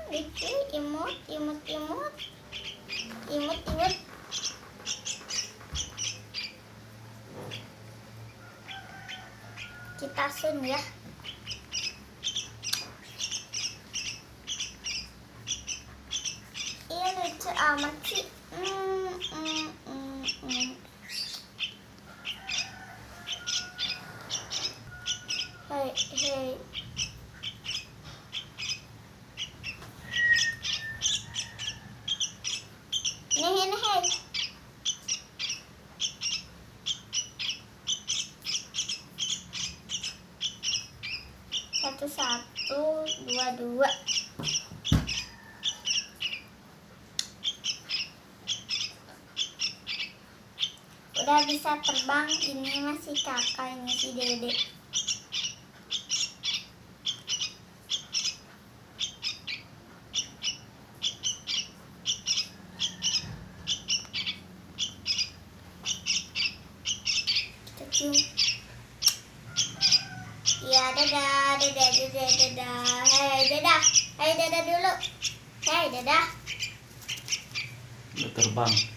lucu, imut. Kita sun ya. Iya lucu amat sih. Hei. Ini hei. Satu, dua. Udah bisa terbang, ini masih kakak, ini si Dede. Ya, dadah. Hei, dadah dulu. Hei, dadah. Udah terbang.